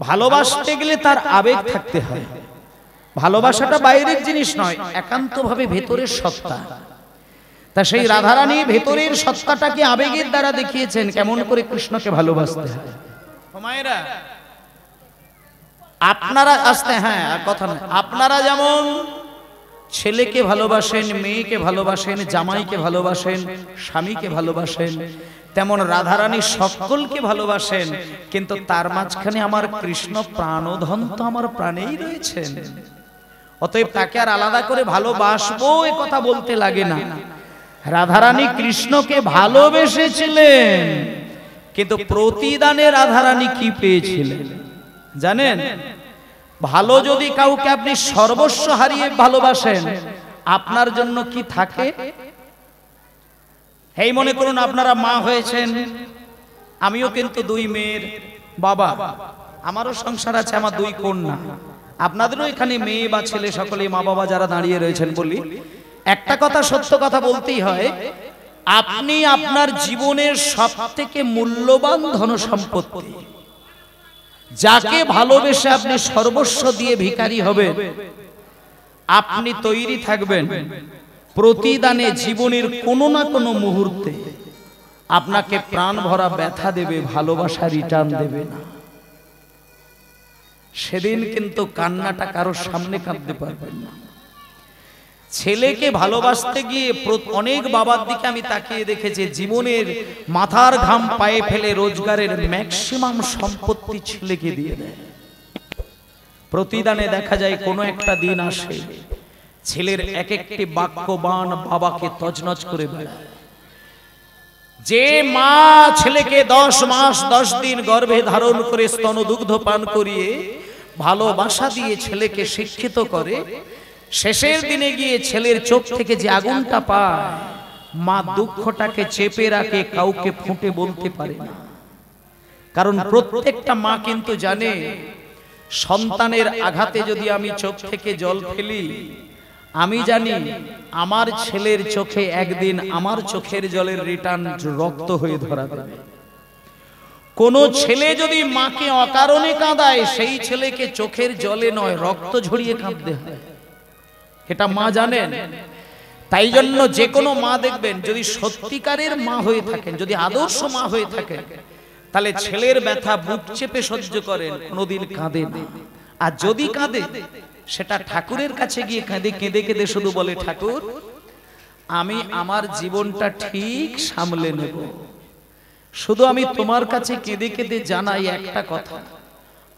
ভালোবাসতে গেলে তার আবেগ থাকতে হয়। ভালোবাসাটা বাইরের জিনিস নয়, একান্তভাবে ভেতরের সত্তা। তা সেই রাধারানী ভেতরের সত্তাটাকে আবেগের দ্বারা দেখিয়েছেন কেমন করে কৃষ্ণকে ভালোবাসতে হয়। মায়েরা আপনারা আসতে, হ্যাঁ কথা না, আপনারা যেমন ছেলেকে ভালোবাসেন, মেয়েকে ভালোবাসেন, জামাইকে ভালোবাসেন, স্বামীকে ভালোবাসেন, তেমন রাধারানী সকলকে ভালোবাসেন। কিন্তু তার মাঝখানে আমার কৃষ্ণ প্রাণধন তো আমার প্রাণেই রয়েছেন। অতএব তাকে আর আলাদা করে ভালোবাসবো এ কথা বলতে লাগে না। রাধারানী কৃষ্ণকে ভালোবেসেছিলেন, কিন্তু প্রতিদানে রাধারানী কি পেয়েছিলেন জানেন? ভালো যদি কাউকে আপনি সর্বস্ব হারিয়ে ভালোবাসেন, আপনার জন্য কি থাকে? এই মনে করুন আপনারা মা হয়েছেন, আমিও কিন্তু 2 মেয়ের বাবা, আমারও সংসার আছে, আমার 2 কন্যা। আপনাদেরও এখানে মেয়ে বা ছেলে সকলে মা বাবা যারা দাঁড়িয়ে রয়েছেন, বলি একটা কথা, সত্য কথা বলতেই হয়, আপনি আপনার জীবনের সবথেকে মূল্যবান ধন সম্পত্তি, যাকে ভালোবেসে আপনি সর্বস্ব দিয়ে ভিখারি হবেন, আপনি তৈরি থাকবেন প্রতিদানে জীবনের কোনো না কোনো মুহূর্তে আপনাকে প্রাণ ভরা ব্যথা দেবে, ভালোবাসা রিটার্ন দেবে না। সেদিন কিন্তু কান্নাটা কারোর সামনে কাঁদতে পারবেন না। ছেলেকে ভালোবাসতে গিয়ে অনেক বাবার দিকে আমি তাকিয়ে দেখেছি, জীবনের মাথার ঘাম পায়ে ফেলে রোজগারের ম্যাক্সিমাম সম্পত্তি ছেলেকে দিয়ে দেয়। প্রতিদানে দেখা যায় কোনো একটা দিন আসে, ছেলের এক একটি বাক্যবান বাবাকে তছনছ করে বেড়ায়। যে মা ছেলেকে 10 মাস 10 দিন গর্ভে ধারণ করে স্তনদুগ্ধ পান করিয়ে ভালোবাসা দিয়ে ছেলেকে শিক্ষিত করে, শেষের দিনে গিয়ে ছেলের চোখ থেকে যে আগুনটা পায়, মা দুঃখটাকে চেপে রাখে, কাউকে ফুটে বলতে পারে না। কারণ প্রত্যেকটা মা কিন্তু জানে, সন্তানের আঘাতে যদি আমি চোখ থেকে জল ফেলি, আমি জানি আমার ছেলের চোখে একদিন আমার চোখের জলের রিটার্ন রক্ত হয়ে ধরা দেবে। কোন ছেলে যদি মাকে অকারণে কাঁদায়, সেই ছেলেকে চোখের জলে নয় রক্ত ঝরিয়ে কাঁদতে হয়, এটা মা জানেন। তাই জন্য যে কোনো মা দেখবেন, যদি সত্যিকারের মা হয়ে থাকেন, যদি আদর্শ মা হয়ে থাকেন, তাহলে ছেলের ব্যথা বুক চেপে সহ্য করেন, কোনোদিন কাঁদে না। আর যদি কাঁদে, সেটা ঠাকুরের কাছে গিয়ে কেঁদে কেঁদে কেঁদে শুধু বলে, ঠাকুর আমি আমার জীবনটা ঠিক সামলে নেব, শুধু আমি তোমার কাছে কেঁদে কেঁদে জানাই একটা কথা,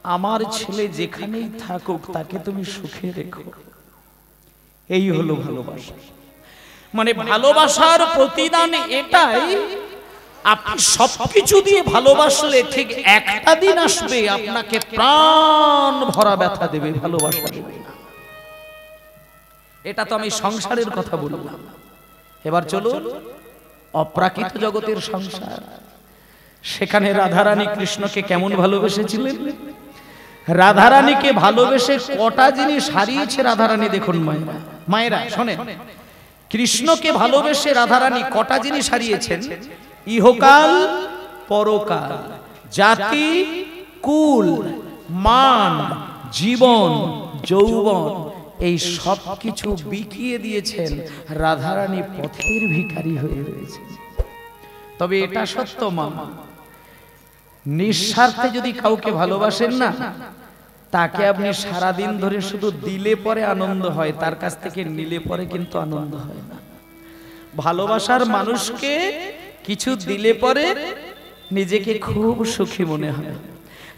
আমার ছেলে যেখানেই থাকুক তাকে তুমি সুখে রেখো। এই হলো ভালোবাসা। মানে ভালোবাসার প্রতিদান এটাই, আপনি সবকিছু দিয়ে ভালোবাসলে ঠিক একটা দিন আসবে আপনাকে প্রাণ ভরা ব্যথা দেবে, ভালোবাসা দেবে না। এটা তো আমি সংসারের কথা বললাম। এবার চলুন অপ্রাকৃত জগতের সংসার। সেখানে রাধারানী কৃষ্ণকে কেমন ভালোবেসেছিলেন? রাধারানীকে ভালোবেসে কটা জিনিস হারিয়েছে রাধারানী দেখুন। মায়েরা শোনেন, কৃষ্ণকে ভালোবেসে রাধারানী কটা জিনিস হারিয়েছেন? ইহকাল পরকাল, জাতি কুল মান জীবন যৌবন, এই সব কিছু বিকিয়ে দিয়েছেন। রাধারানী পথের ভিখারি হয়ে রয়েছে। তবে এটা সত্য মা, নিঃস্বার্থে যদি কাউকে ভালোবাসেন না, তাকে আপনি সারাদিন ধরে শুধু দিলে পরে আনন্দ হয়, তার কাছ থেকে নিলে পরে কিন্তু আনন্দ হয় না। ভালোবাসার মানুষকে কিছু দিলে পরে নিজেকে খুব সুখী মনে হয়।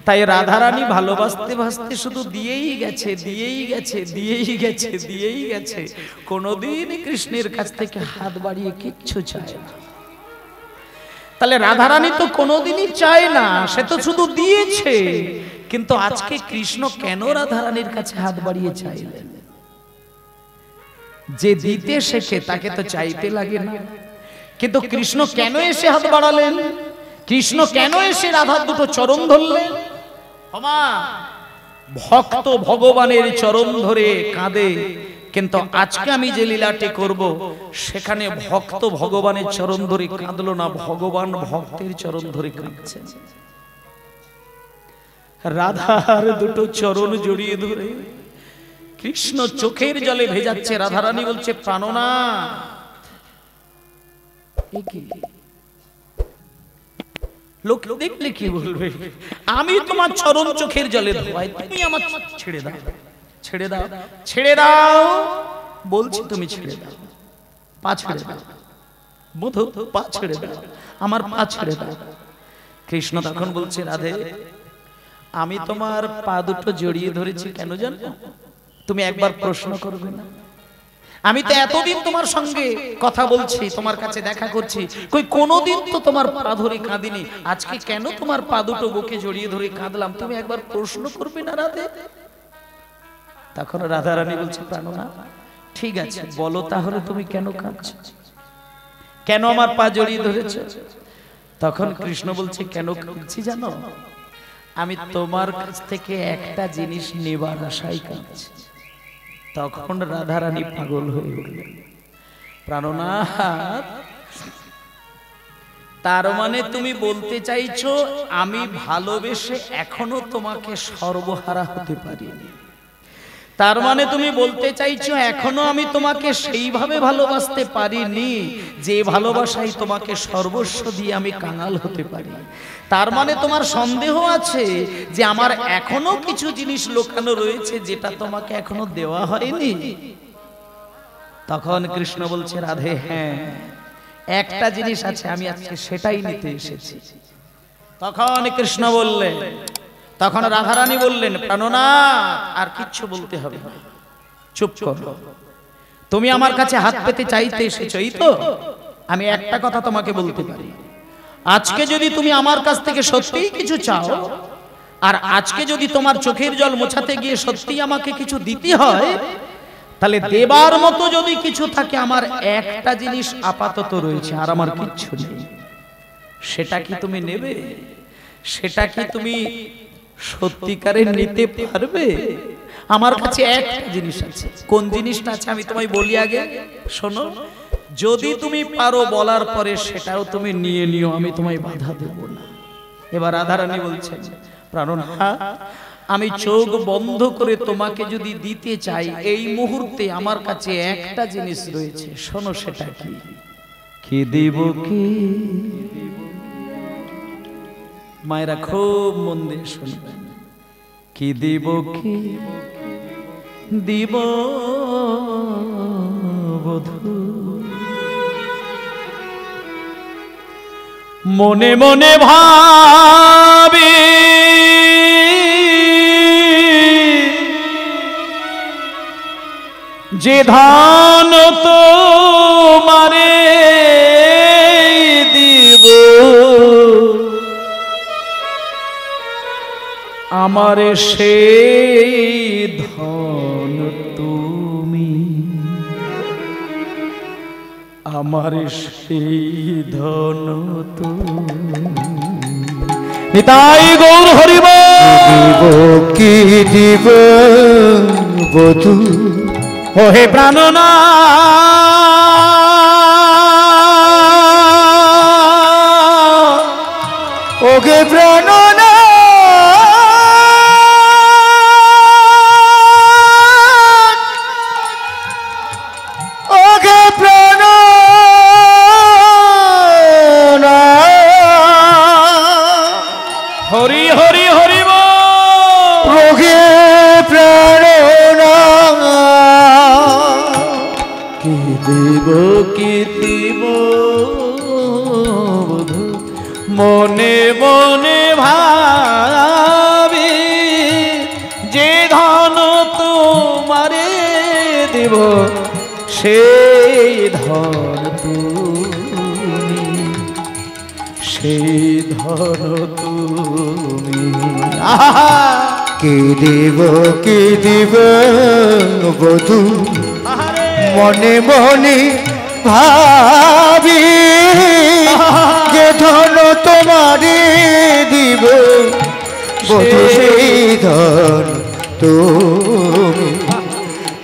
তাই রাধারানী ভালোবাসতে ভাসতে শুধু দিয়েই গেছে, দিয়েই গেছে, দিয়েই গেছে, দিয়েই গেছে, কোনোদিন কৃষ্ণের কাছ থেকে হাত বাড়িয়ে কিচ্ছু চায় না। তাহলে রাধারানী তো কোনোদিনই চায় না, সে তো শুধু দিয়েছে। কিন্তু আজকে কৃষ্ণ কেন রাধারানীর কাছে হাত বাড়িয়ে চাইলেন? যে দিতে শেখে তাকে তো চাইতে লাগে না। কিন্তু কৃষ্ণ কেন এসে হাত বাড়ালেন? কৃষ্ণ কেন এসে রাধার দুটো চরণ ধরলেন? ভক্ত ভগবানের চরণ ধরে কাঁদে, কিন্তু আজকে আমি যে লীলাটি করব সেখানে ভক্ত ভগবানের চরণ ধরে কাঁদলো না, ভগবান ভক্তের চরণ ধরে কাঁদছেন। রাধার দুটো চরণ জড়িয়ে ধরে কৃষ্ণ চোখের জলে ভেজাচ্ছে। রাধারানী বলছে, প্রাণনাথ, লোক দেখলে কি বলবে? আমি তোমার চরণ চোখের জলে ধোয়াই, তুমি আমার ছেড়ে দাও, ছেড়ে দাও, ছেড়ে দাও বলছি, তুমি ছেড়ে দাও, পা ছেড়ে দাও মধু, পা ছেড়ে দাও, আমার পা ছেড়ে দাও। কৃষ্ণ তখন বলছে, রাধে, আমি তোমার পা দুটো জড়িয়ে ধরেছি কেন জানো? তুমি একবার প্রশ্ন করবে না? আমি তো এতদিন তোমার সঙ্গে কথা বলছি, তোমার কাছে দেখা করছি, কই কোনোদিন তো তোমার পা ধরে কাঁদিনি, আজকে কেন তোমার পা দুটো বুকে জড়িয়ে ধরে কাঁদলাম? তুমি একবার প্রশ্ন করবে না রাধে? তখন রাধারানী বলছে, প্রাণনাথ, ঠিক আছে, বলো তাহলে তুমি কেন কাঁদছো, কেন আমার পা জড়িয়ে ধরেছো? তখন কৃষ্ণ বলছে, কেন কাঁদছি জানো? আমি তোমার কাছ থেকে একটা জিনিস নেবার আশায় কাঁদছি। তখন রাধারানী পাগল হয়ে উঠলেন। প্রাণনাথ, তার মানে তুমি বলতে চাইছো আমি ভালোবেসে এখনো তোমাকে সর্বহারা হতে পারিনি? তার মানে তুমি বলতে চাইছো এখনো আমি তোমাকে সেইভাবে ভালোবাসতে পারিনি যে ভালোবাসাই তোমাকে সর্বস্ব দিয়ে আমি কাঙাল হতে পারি? তার মানে তোমার সন্দেহ আছে যে আমার এখনো কিছু জিনিস লুকানো রয়েছে যেটা তোমাকে এখনো দেওয়া হয়নি? তখন কৃষ্ণ বলছে, রাধে, হ্যাঁ, একটা জিনিস আছে, আমি আজকে সেটাই নিতে এসেছি। তখন কৃষ্ণ বললেন, তখন রাধারানী বললেন, প্রাণনাথ, আর কিচ্ছু বলতে হবে না, চুপ করো। তুমি আমার কাছে হাত পেতে চাইতে এসেছো, এই তো? আমি একটা কথা তোমাকে বলতে পারি, আজকে যদি তুমি আমার কাছ থেকে সত্যিই কিছু চাও, আর আজকে যদি তোমার চোখের জল মোছাতে গিয়ে সত্যিই আমাকে কিছু দিতে হয়, তাহলে দেবার মতো যদি কিছু থাকে, আমার একটা জিনিস আপাতত রয়েছে, আর আমার কিচ্ছু নেই। সেটা কি তুমি নেবে? সেটা কি তুমি সত্যিকারের নিতে পারবে? আমার কাছে একটা জিনিস আছে। কোন জিনিসটা আছে আমি তোমায় বলি আগে, শোনো। যদি তুমি পারো বলার পরে সেটাও তুমি নিয়ে নিও, আমি তোমায় বাধা দেব না। এবার রাধারানী বলছেন, প্রাণনাথ, আমি চোখ বন্ধ করে তোমাকে যদি দিতে চাই, এই মুহূর্তে আমার কাছে একটা জিনিস রয়েছে, শোনো সেটা কি? কি দিব? কি মায়েরা খুব মন দিয়ে শুনবেন। কি দিব? কি দিব বধূ? মনে মনে ভাবি যে ধান তোমারে দিব, আমার সেই ধন তুমি, আমার সেই ধন তুমি। নিতাই গৌর হরি বল। কি দিব বধূ? ও হে প্রাণনাথ, ওগে প্রাণনাথ, ওগে প্রাণনাথ, হরি হরি হরি বল। ওগে প্রাণনাথ, কি দিব? কি দিব বধূ? মনে মনে ভাবি যে ধন তোমারে দিব, সেই ধন তুমি, সেই ধন তুমি। আহা, কি দিব? কি দিব বধূ? মনে মনে ভাবি যে ধন তোমারে দিব, বধূ সেই ধন তুমি,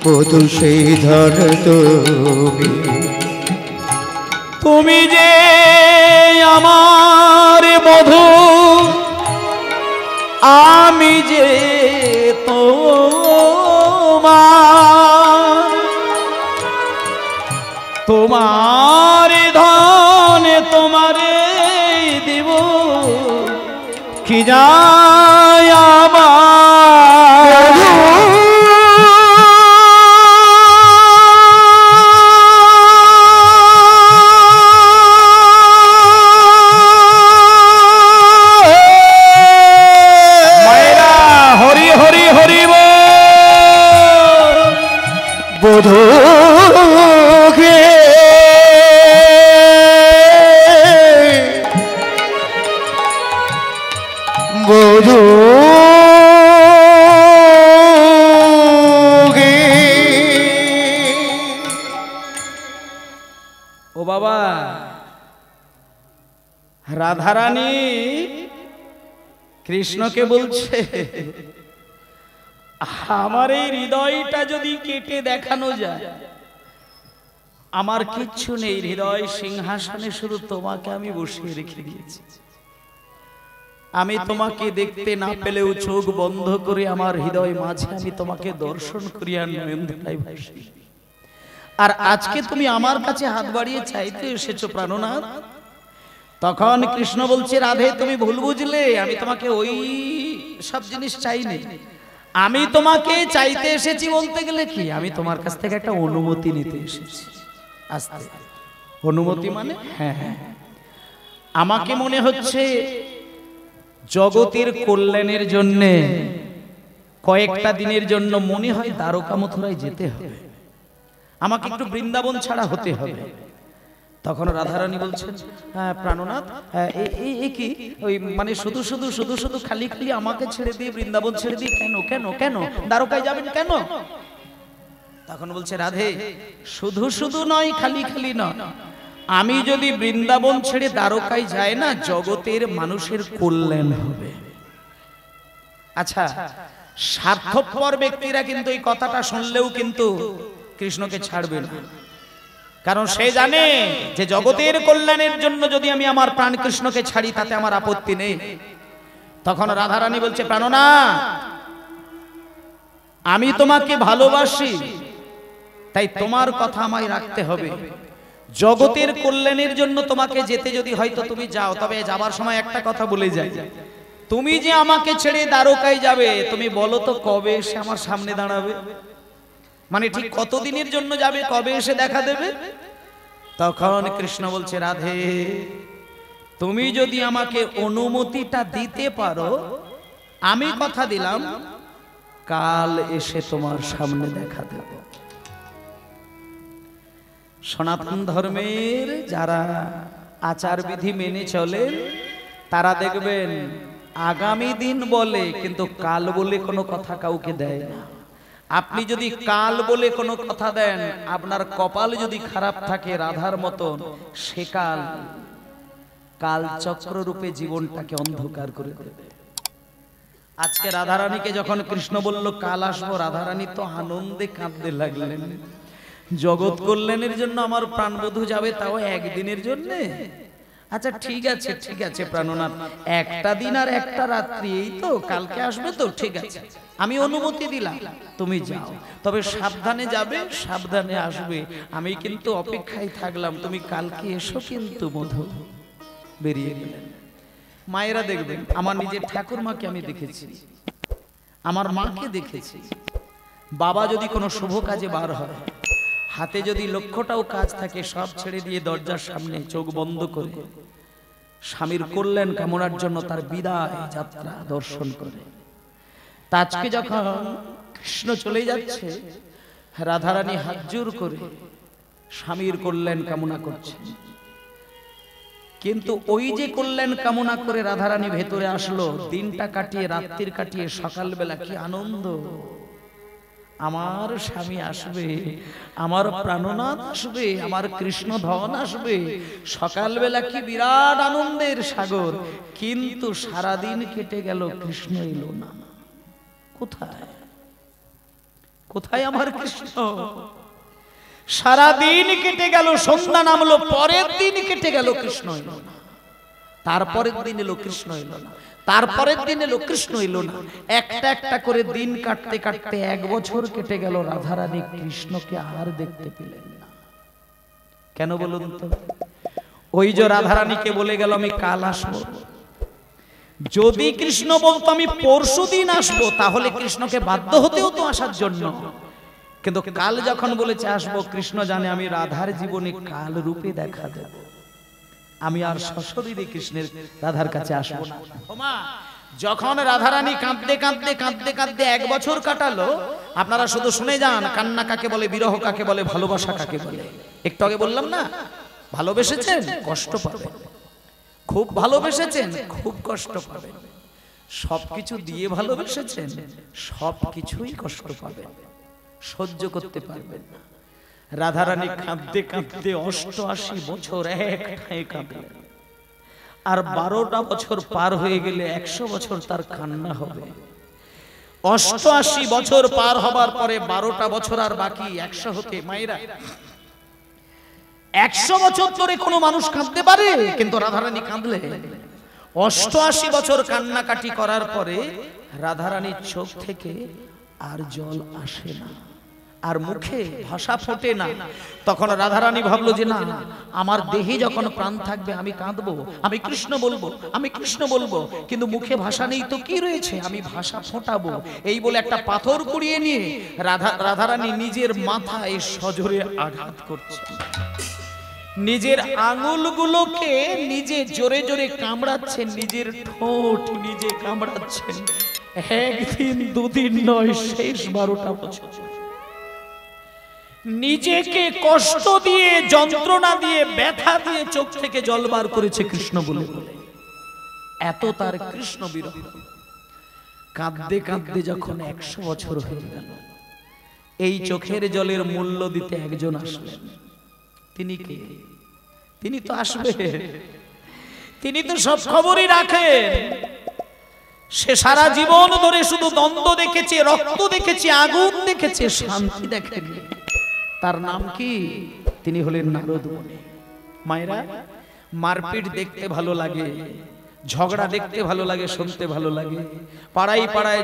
বধূ সেই ধন তুমি। তুমি যে আমার বধূ, আমি যে তোমার ধন তোমারে দিব কি যায় আমার বধূ গে বধূ গে ও বাবা রাধারানী কৃষ্ণকে বলছে আমার এই হৃদয়টা যদি কেটে দেখানো যায় আমার কিচ্ছু নেই, হৃদয় সিংহাসনে শুধু তোমাকে আমি বসিয়ে রেখে দিয়েছি। আমি তোমাকে দেখতে না পেলেও চোখ বন্ধ করে আমার হৃদয় মাঝে আমি তোমাকে দর্শন করি আর নয়নধারায় ভাসি। আর আজকে তুমি আমার কাছে হাত বাড়িয়ে চাইতে এসেছো প্রাণনাথ। তখন কৃষ্ণ বলছে রাধে তুমি ভুল বুঝলে, আমি তোমাকে ওই সব জিনিস চাইনি। আমি তোমাকে চাইতে এসেছি বলতে গেলে কি, আমি তোমার কাছ থেকে একটা অনুমতি নিতে এসেছি। আস্তে অনুমতি মানে হ্যাঁ হ্যাঁ, আমাকে মনে হচ্ছে জগতের কল্যাণের জন্য কয়েকটা দিনের জন্য মনে হয় দ্বারকা মথুরায় যেতে হবে, আমাকে একটু বৃন্দাবন ছাড়া হতে হবে। তখন রাধারানী বলছেন হ্যাঁ প্রাণনাথ এই কি ওই মানে শুধু শুধু শুধু শুধু খালি খালি আমাকে ছেড়ে দিয়ে বৃন্দাবন ছেড়ে দিয়ে কেন কেন কেন দ্বারকায় যাবেন কেন? তখন বলছে রাধে শুধু শুধু নয় খালি খালি নয়, আমি যদি বৃন্দাবন ছেড়ে দ্বারকায় যাই না জগতের মানুষের কল্যাণ হবে। আচ্ছা স্বার্থপর ব্যক্তিরা কিন্তু এই কথাটা শুনলেও কিন্তু কৃষ্ণকে ছাড়বে না, কারণ সে জানে যে জগতের কল্যাণের জন্য যদি আমি আমার প্রাণ কৃষ্ণকে ছাড়ি তাতে আমার আপত্তি নেই। তখন রাধারানী বলছে প্রাণনা আমি তোমাকে ভালোবাসি, তাই তোমার কথা আমায় রাখতে হবে। জগতের কল্যাণের জন্য তোমাকে যেতে যদি হয়তো তুমি যাও, তবে যাবার সময় একটা কথা বলে যাই, তুমি যে আমাকে ছেড়ে দ্বারকায় যাবে তুমি বলো তো কবে এসে আমার সামনে দাঁড়াবে, মানে ঠিক কতদিনের জন্য যাবে, কবে এসে দেখা দেবে? তখন কৃষ্ণ বলছে রাধে তুমি যদি আমাকে অনুমতিটা দিতে পারো আমি কথা দিলাম কাল এসে তোমার সামনে দেখা দেব। সনাতন ধর্মের যারা আচার বিধি মেনে চলে তারা দেখবেন আগামী দিন বলে কিন্তু কাল বলে কোনো কথা কাউকে দেয় না। আপনি যদি কাল বলে কোনো কথা দেন আপনার কপাল যদি খারাপ থাকে রাধার মতন সে কাল কালচক্র রূপে জীবনটাকে অন্ধকার করে দেবে। আজকে রাধারানীকে যখন কৃষ্ণ বলল কাল আসবো, রাধারানী তো আনন্দে কাঁদতে লাগলেন। জগৎ কল্যাণের জন্য আমার প্রাণবধূ যাবে, তাও একদিনের জন্য। আচ্ছা ঠিক আছে ঠিক আছে প্রাণনাথ, একটা দিন আর একটা রাত্রি এই তো, কালকে আসবে তো, ঠিক আছে আমি অনুমতি দিলাম তুমি যাও, তবে সাবধানে যাবে সাবধানে আসবে, আমি কিন্তু অপেক্ষায় থাকলাম, তুমি কালকে এসো কিন্তু। মধু বেরিয়ে গেলেন। মায়েরা দেখবেন, আমার নিজের ঠাকুরমাকে আমি দেখেছি, আমার মাকে দেখেছি, বাবা যদি কোনো শুভ কাজে বার হয় হাতে যদি লক্ষটাও কাজ থাকে সব ছেড়ে দিয়ে দরজার সামনে চোখ বন্ধ করে স্বামীর কল্যাণ কামনার জন্য তার বিদায় যাত্রা দর্শন করে। আজকে যখন কৃষ্ণ চলে যাচ্ছে রাধারানী হাত জোর করে স্বামীর কল্যাণ কামনা করছে, কিন্তু ওই যে কল্যাণ কামনা করে রাধারানী ভেতরে আসলো, দিনটা কাটিয়ে রাত্রির কাটিয়ে সকালবেলা কি আনন্দ, আমার স্বামী আসবে, আমার প্রাণনাথ আসবে, আমার কৃষ্ণ ধন আসবে, সকালবেলা কি বিরাট আনন্দের সাগর। কিন্তু সারাদিন কেটে গেল কৃষ্ণ এলো না। কোথায় কোথায় আমার কৃষ্ণ? সারাদিন কেটে গেল, সন্ধ্যা নামলো, পরের দিন কেটে গেল, কৃষ্ণ এলো না। তারপরের দিন এলো কৃষ্ণ এলো না, তারপরের দিন এলো কৃষ্ণ এলো না। একটা একটা করে দিন কাটতে কাটতে 1 বছর কেটে গেল, রাধারানী কৃষ্ণকে আর দেখতে পেলেন না। কেন বলুন তো? ওই যে রাধারানীকে বলে গেল আমি কাল আসবো। যদি কৃষ্ণ বলতো আমি পরশু দিন আসবো, তাহলে কৃষ্ণকে বাধ্য হতেও তো আসার জন্য। কিন্তু কাল যখন বলেছে আসবো, কৃষ্ণ জানে আমি রাধার জীবনে কাল রূপে দেখা দেব, আমি আর সশরীরে কৃষ্ণের রাধার কাছে আসবো না। যখন রাধারানী কাঁদতে কাঁদতে কাঁদতে কাঁদতে 1 বছর কাটালো, আপনারা শুধু শুনে যান কান্না কাকে বলে, বিরহ কাকে বলে, ভালোবাসা কাকে বলে। একটু আগে বললাম না, ভালোবেসেছেন কষ্ট পাবেন, খুব ভালোবেসেছেন খুব কষ্ট পাবেন, সবকিছু দিয়ে ভালোবেসেছেন সবকিছুই কষ্ট পাবেন, সহ্য করতে পারবেন না। রাধারানী কাঁদতে কাঁদতে 88 বছর এক ঠাঁই কাঁদলেন। আর 12টা বছর পার হয়ে গেলে 100 বছর তার কান্না হবে। 88 বছর পার হবার পরে 12টা বছর আর বাকি 100 হতে। মায়েরা, 100 বছর ধরে কোনো মানুষ কাঁদতে পারে, কিন্তু রাধারানী কাঁদলেন। 88 বছর কান্নাকাটি করার পরে রাধারানীর চোখ থেকে আর জল আসে না, আর মুখে ভাষা ফোটে না। তখন রাধারানী ভাবলো যে না, আমার দেহে যখন প্রাণ থাকবে আমি কাঁদবো, আমি কৃষ্ণ বলবো, আমি কৃষ্ণ বলবো, কিন্তু মুখে ভাষা নেই তো কি রয়েছে, আমি ভাষা ফোটাবো। এই বলে একটা পাথর কুড়িয়ে নিয়ে রাধারানী নিজের মাথায় সজোরে আঘাত করছে, নিজের আঙুলগুলোকে নিজে জোরে জোরে কামড়াচ্ছেন, নিজের ঠোঁট নিজে কামড়াচ্ছেন। 1 দিন 2 দিন নয়, শেষ 12টা বছর নিজেকে কষ্ট দিয়ে, যন্ত্রণা দিয়ে, ব্যথা দিয়ে চোখ থেকে জল বার করেছে কৃষ্ণ বলে বলে। এত তার কৃষ্ণ বিরহ। কাঁদতে কাঁদতে যখন 100 বছর হয়ে গেল, এই চোখের জলের মূল্য দিতে একজন আসলেন। তিনি কে? তিনি তো আসবেন, তিনি তো সব খবরই রাখেন। সে সারা জীবন ধরে শুধু দ্বন্দ্ব দেখেছে, রক্ত দেখেছে, আগুন দেখেছে, শান্তি দেখেনি। তার নাম কি? তিনি হলেন নারদ মুনি। মায়েরা, মারপিট দেখতে ভালো লাগে, ঝগড়া দেখতে ভালো লাগে, শুনতে ভালো লাগে, পাড়ায় পাড়ায়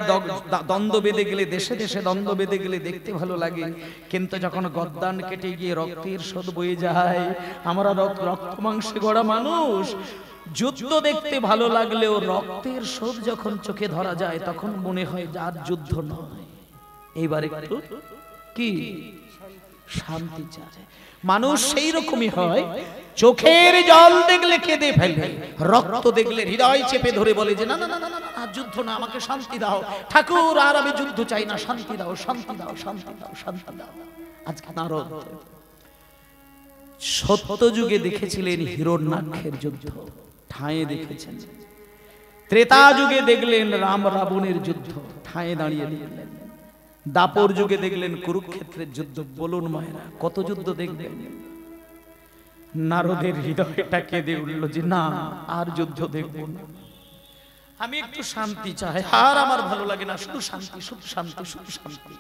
দ্বন্দ্ব বেঁধে গেলে, দেশে দেশে দ্বন্দ্ব বেঁধে গেলে দেখতে ভালো লাগে। কিন্তু যখন গদ্দান কেটে গিয়ে রক্তের স্রোত বয়ে যায়, আমরা রক্ত মাংসে গড়া মানুষ, যুদ্ধ দেখতে ভালো লাগলেও রক্তের স্রোত যখন চোখে ধরা যায়, তখন মনে হয় যার যুদ্ধ নয়, এইবার একটু কি শান্তি চায়। মানুষ সেই রকমই হয়, চোখের জল দেখলে কেঁদে ফেলে, রক্ত দেখলে হৃদয় চেপে ধরে বলে যে না না না না না, যুদ্ধ না, আমাকে শান্তি দাও ঠাকুর, আর আমি যুদ্ধ চাই না, শান্তি দাও, শান্তি দাও, শান্তি দাও, শান্তি দাও। আজকে নারদ সত্য যুগে দেখেছিলেন হিরণ্যাক্ষের যুদ্ধ, ঠাঁয়ে দেখেছেন। ত্রেতা যুগে দেখলেন রাম রাবণের যুদ্ধ, ঠাঁয়ে দাঁড়িয়ে দেখলেন। দাপর যুগে দেখলেন কুরুক্ষেত্রের যুদ্ধ। বলুন মায়েরা, কত যুদ্ধ দেখবেন? নারদের হৃদয়টা কেঁদে উঠল যে না, আর যুদ্ধ দেখব না, আমি একটু শান্তি চাই, আর আমার ভালো লাগে না, শুধু শান্তি, শুধু শান্তি, শুধু শান্তি।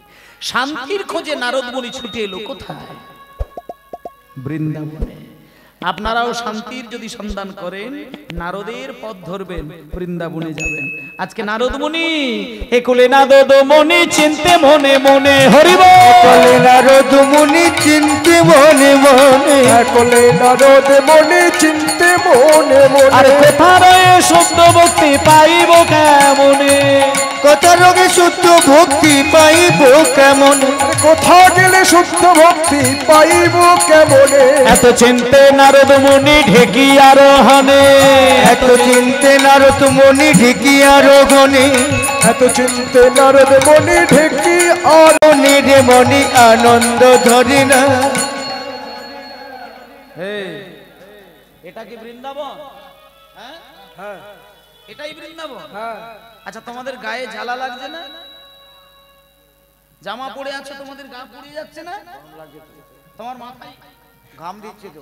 শান্তির খোঁজে নারদ মুনি ছুটে এলো কোথায়? বৃন্দাবনে। আপনারাও শান্তির যদি সন্ধান করেন, নারদের পথ ধরবেন, বৃন্দাবনে যাবেন। আজকে নারদ মুনি, হে কোলে নারদ মুনি চিনতে মনে মনে, হরিব কোলে নারদ মুনি চিনতে মনে মনে, কোলে নারদ মুনি চিনতে মনে মনে। আর কোথা রয়ে শুদ্ধ ভক্তি পাইব কেমনে, কোথা রোগে শুদ্ধ ভক্তি পাইব কেমন, কোথা গেলে শুদ্ধ ভক্তি পাইব কেমনে। এত চিনতে নারদ মুনি ঢেকি আরোহণে, এত চিনতে নারদ মুনি ঢেকি আরোহণে, এত চিনতে নারদ মুনি ঢেকি আরোহণে রে মনি আনন্দ ধরে না। এটা কি বৃন্দাবন? হ্যাঁ, এটাই বৃন্দাবন। আচ্ছা, তোমাদের গায়ে জ্বালা লাগছে না? জামা পরে আছো, তোমাদের গা পুড়ে যাচ্ছে না? তোমার মাথায় ঘাম দিচ্ছে তো।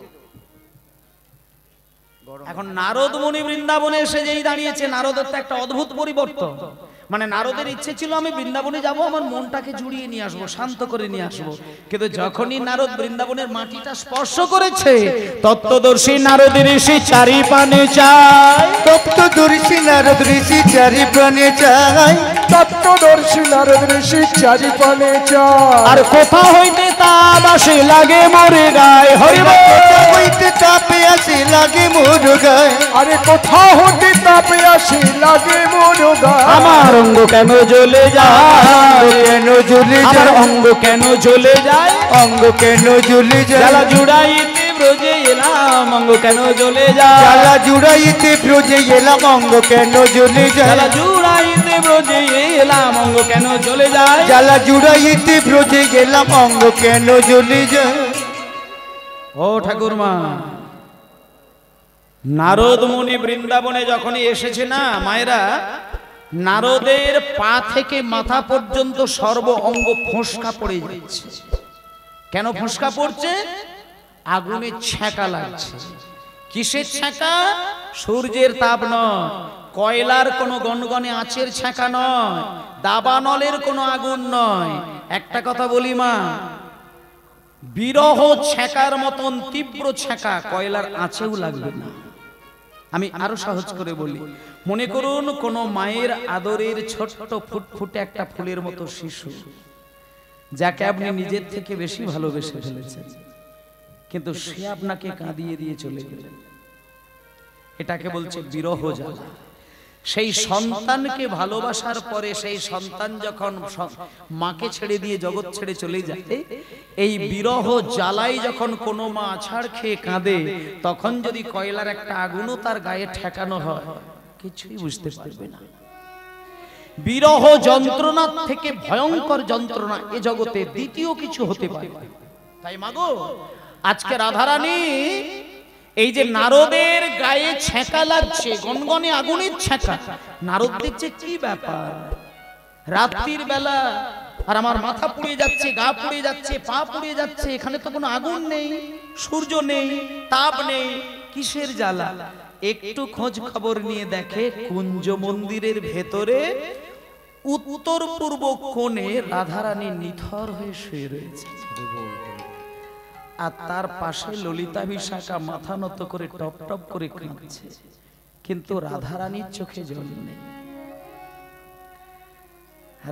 এখন নারদ মুনি বৃন্দাবনে এসে যেই দাঁড়িয়েছে, নারদের তো একটা অদ্ভুত পরিবর্তন। মানে নারদের ইচ্ছে ছিল আমি বৃন্দাবনে যাব, আমার মনটাকে জুড়িয়ে নিয়ে আসবো, শান্ত করে নিয়ে আসবো। কিন্তু যখনই নারদ বৃন্দাবনের মাটিটা স্পর্শ করেছে, তত্ত্বদর্শী নারদ ঋষি চারি পানে চায়, তত্ত্বদর্শী নারদ ঋষি চারি প্রাণে চায়, তত্ত্বদর্শী নারদ ঋষি চারি পানে চায়। আর কোথা হইতে তাপ আসে লাগে মোরে গায়, হরি বল। কোথা হইতে তাপে আসে লাগে মোর গায়, আরে কোথা হতে তাপে আসে লাগে মোর গায়। আমার অঙ্গ কেন জ্বলে যায়, কেন জ্বলে আমার যায়, অঙ্গ কেন জ্বলে যায়, অঙ্গ কেন জ্বলে যায়, জ্বালা জুড়াইতে ব্রজে এলাম, অঙ্গ কেন জ্বলে যায়, জ্বালা জুড়াইতে ব্রজে এলাম, অঙ্গ কেন জ্বলে যায়, জ্বালা জুড়াইতে ব্রজে এলাম, অঙ্গ কেন জ্বলে যায়। জ্বালা জুড়াইতে ব্রজে গেলাম, অঙ্গ কেন জ্বলে যায়। ও ঠাকুরমা, নারদ মুনি বৃন্দাবনে যখনই এসেছে না মায়েরা, নারদের পা থেকে মাথা পর্যন্ত সর্ব অঙ্গ ফোঁসকা পড়ে যাচ্ছে। কেন ফোঁসকা পড়ছে? আগুনের ছ্যাঁকা লাগছে। কিসের ছ্যাঁকা? সূর্যের তাপ নয়, কয়লার কোনো গনগনে আঁচের ছ্যাঁকা নয়, দাবানলের কোনো আগুন নয়। একটা কথা বলি মা, বিরহ ছ্যাঁকার মতন তীব্র ছ্যাঁকা কয়লার আঁচেও লাগবে না। আমি আরো সহজ করে বলি, মনে করুন কোন মায়ের আদরের ছোট্ট ফুটফুটে একটা ফুলের মতো শিশু, যাকে আপনি নিজের থেকে বেশি ভালোবেসে ফেলেছেন, কিন্তু সে আপনাকে কাঁদিয়ে দিয়ে চলে গেলেন, এটাকে বলছে বিরহ জ্বালা। সেই সন্তানকে ভালোবাসার পরে সেই সন্তান যখন মাকে ছেড়ে দিয়ে জগৎ ছেড়ে চলে যায়, এই বিরহ জ্বালাই যখন কোনো মা আছাড় খেয়ে কাঁদে, তখন যদি কয়লার একটা আগুনও তার গায়ে ঠেকানো হয়, কিছুই বুঝতে পারবে না। বিরহ যন্ত্রণার থেকে ভয়ঙ্কর যন্ত্রণা এ জগতে দ্বিতীয় কিছু হতে পারে। তাই মাগো, আজকে রাধারানী এই যে নারদের গায়ে ছ্যাঁকা লাগছে, গনগনে আগুনের ছ্যাঁকা, নারদ দেখছে কি ব্যাপার, রাত্রির বেলা আর আমার মাথা পুড়ে যাচ্ছে, গা পুড়ে যাচ্ছে, পা পুড়ে যাচ্ছে, এখানে তো কোনো আগুন নেই, সূর্য নেই, তাপ নেই, কিসের জ্বালা? একটু খোঁজ খবর নিয়ে দেখে কুঞ্জ মন্দিরের ভেতরে উত্তর পূর্ব কোণে রাধারানী নিথর হয়ে শুয়ে রয়েছে, আর তার পাশে ললিতা বিশাখা মাথা নত করে টপ টপ করে কাঁদছে, কিন্তু রাধারানীর চোখে জল নেই।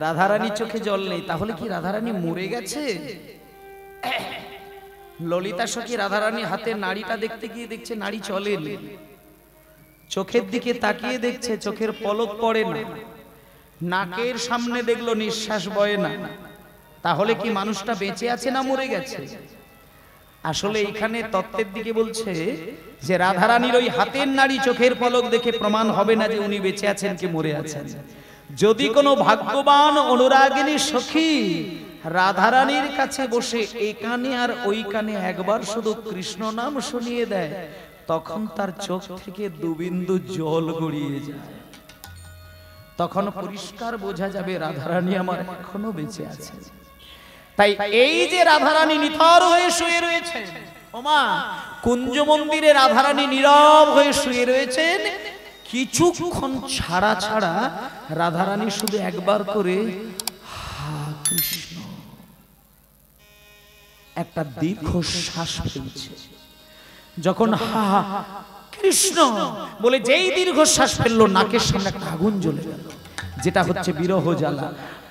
রাধারানীর চোখে জল নেই, তাহলে কি রাধারানী মরে গেছে? ললিতা সখী রাধারানী হাতে নাড়িটা দেখতে গিয়ে দেখছে নাড়ি চলেনি, চোখের দিকে তাকিয়ে দেখছে চোখের পলক পড়ে না, নাকের সামনে দেখলো নিঃশ্বাস বয় না, তাহলে কি মানুষটা বেঁচে আছে না মরে গেছে? আসলে এখানে তত্ত্বের দিকে বলছে যে রাধারানীর ওই হাতের নাড়ি চোখের পলক দেখে প্রমাণ হবে না যে উনি বেঁচে আছেন কি মরে আছেন। যদি কোনো ভাগ্যবান অনুরাগিনী সখী রাধারানীর কাছে বসে এই কানে আর ওই কানে একবার শুধু কৃষ্ণ নাম শুনিয়ে দেয়, তখন তার চোখ থেকে দুবিন্দু জল গড়িয়ে যায়, তখন পরিষ্কার বোঝা যাবে রাধারানী আমার এখনো বেঁচে আছে। তাই এই যে রাধারানী নিথর হয়ে শুয়ে রয়েছেন, ওমা কুঞ্জ মন্দিরে রাধারানী নীরব হয়ে শুয়ে রয়েছেন, কিছুক্ষণ ছাড়া ছাড়া রাধারানী শুধু একবার করে হা কৃষ্ণ একটা দীর্ঘ শ্বাস ফেলছে। যখন হা কৃষ্ণ বলে যেই দীর্ঘ শ্বাস ফেললো, নাকের সামনে একটা আগুন জ্বলে গেল, যেটা হচ্ছে বিরহ জ্বালা।